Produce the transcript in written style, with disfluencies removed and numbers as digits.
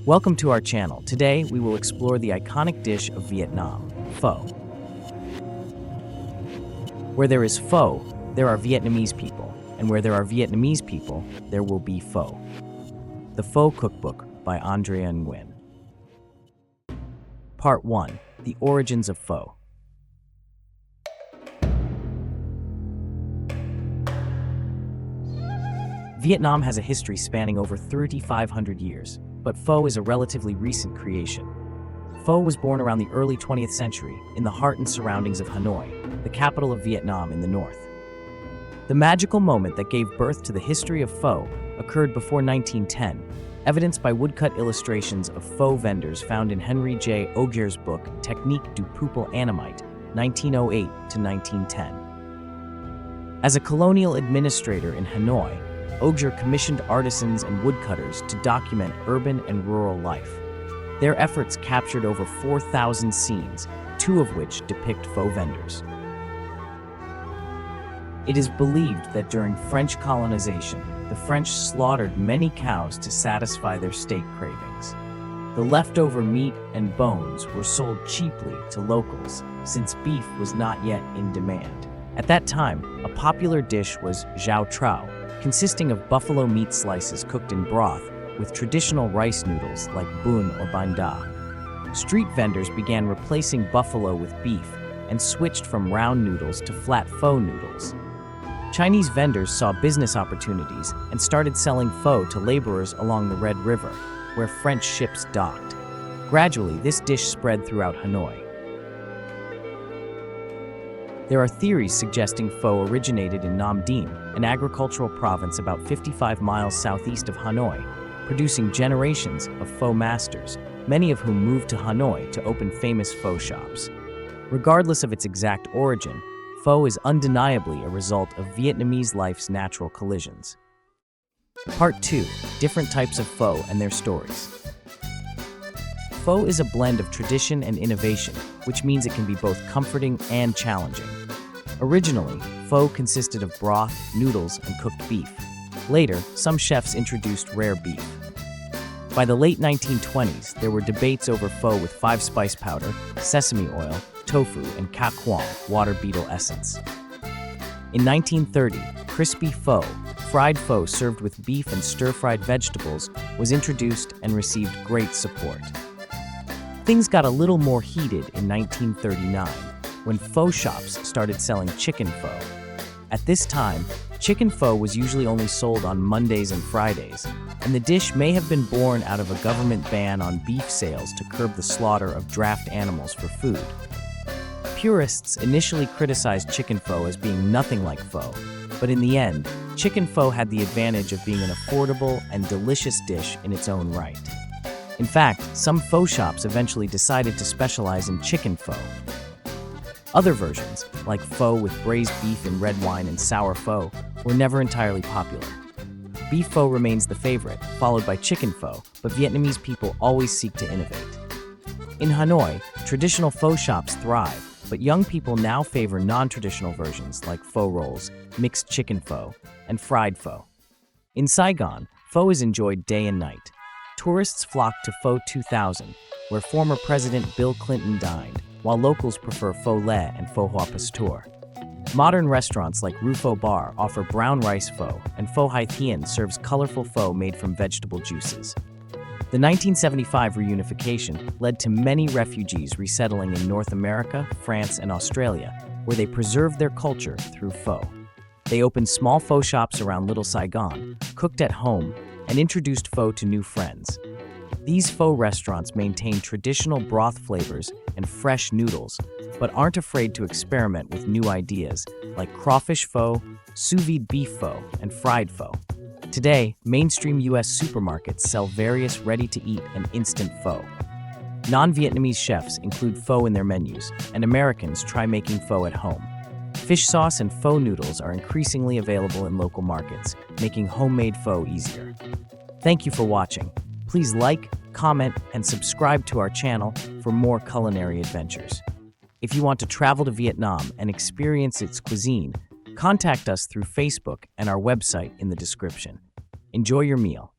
Welcome to our channel. Today, we will explore the iconic dish of Vietnam, pho. Where there is pho, there are Vietnamese people, and where there are Vietnamese people, there will be pho. The Pho Cookbook by Andrea Nguyen. Part 1. The Origins of Pho. Vietnam has a history spanning over 3,500 years, but pho is a relatively recent creation. Pho was born around the early 20th century in the heart and surroundings of Hanoi, the capital of Vietnam in the north. The magical moment that gave birth to the history of pho occurred before 1910, evidenced by woodcut illustrations of pho vendors found in Henry J. Augier's book Technique du Peuple Annamite, 1908 to 1910. As a colonial administrator in Hanoi, Augier commissioned artisans and woodcutters to document urban and rural life. Their efforts captured over 4,000 scenes, 2 of which depict pho vendors. It is believed that during French colonization, the French slaughtered many cows to satisfy their steak cravings. The leftover meat and bones were sold cheaply to locals, since beef was not yet in demand. At that time, a popular dish was jiao trao, consisting of buffalo meat slices cooked in broth with traditional rice noodles like bun or banh da. Street vendors began replacing buffalo with beef and switched from round noodles to flat pho noodles. Chinese vendors saw business opportunities and started selling pho to laborers along the Red River, where French ships docked. Gradually, this dish spread throughout Hanoi. There are theories suggesting pho originated in Nam Dinh, an agricultural province about 55 miles southeast of Hanoi, producing generations of pho masters, many of whom moved to Hanoi to open famous pho shops. Regardless of its exact origin, pho is undeniably a result of Vietnamese life's natural collisions. Part 2. Different types of pho and their stories. Pho is a blend of tradition and innovation, which means it can be both comforting and challenging. Originally, pho consisted of broth, noodles, and cooked beef. Later, some chefs introduced rare beef. By the late 1920s, there were debates over pho with 5-spice powder, sesame oil, tofu, and ca quang, water beetle essence. In 1930, crispy pho, fried pho served with beef and stir-fried vegetables, was introduced and received great support. Things got a little more heated in 1939, when pho shops started selling chicken pho. At this time, chicken pho was usually only sold on Mondays and Fridays, and the dish may have been born out of a government ban on beef sales to curb the slaughter of draft animals for food. Purists initially criticized chicken pho as being nothing like pho, but in the end, chicken pho had the advantage of being an affordable and delicious dish in its own right. In fact, some pho shops eventually decided to specialize in chicken pho. Other versions, like pho with braised beef in red wine and sour pho, were never entirely popular. Beef pho remains the favorite, followed by chicken pho, but Vietnamese people always seek to innovate. In Hanoi, traditional pho shops thrive, but young people now favor non-traditional versions like pho rolls, mixed chicken pho, and fried pho. In Saigon, pho is enjoyed day and night. Tourists flock to Pho 2000, where former President Bill Clinton dined, while locals prefer pho lait and pho hoa pasteur. Modern restaurants like Rufo Bar offer brown rice pho, and Pho Hai Thien serves colorful pho made from vegetable juices. The 1975 reunification led to many refugees resettling in North America, France, and Australia, where they preserved their culture through pho. They opened small pho shops around Little Saigon, cooked at home, and introduced pho to new friends. These pho restaurants maintain traditional broth flavors and fresh noodles, but aren't afraid to experiment with new ideas like crawfish pho, sous vide beef pho, and fried pho. Today, mainstream U.S. supermarkets sell various ready-to-eat and instant pho. Non-Vietnamese chefs include pho in their menus, and Americans try making pho at home. Fish sauce and pho noodles are increasingly available in local markets, making homemade pho easier. Thank you for watching. Please like, comment, and subscribe to our channel for more culinary adventures. If you want to travel to Vietnam and experience its cuisine, contact us through Facebook and our website in the description. Enjoy your meal.